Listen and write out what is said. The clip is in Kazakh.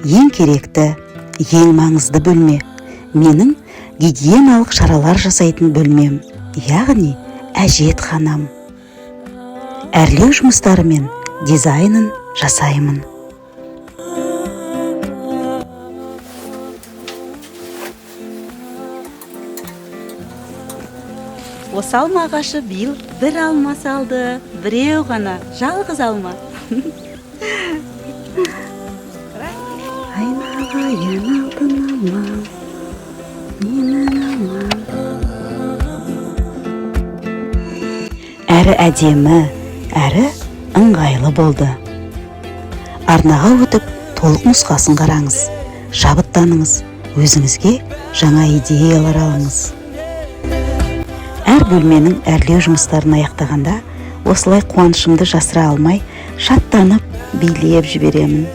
ең керекті, ең маңызды бөлме менің гигиеналық шаралар жасайтын бөлмем, яғни әжетханам. Әрлеу жұмыстары мен дизайнын жасаймын. Осы алма ағашы биыл бір алма салды, біреу ғана, жалғыз алма. Айналайын алтын алма, менің алма. Әрі әдемі, әрі ыңғайлы болды. Арнаға өтіп, толық нұсқасын қараңыз, шабыттаныңыз, өзіңізге жаңа идеялар алыңыз. Әр бөлменің әрлеу жұмыстарын аяқтағанда, осылай қуанышымды жасыра алмай, шаттанып, билеп жіберемін.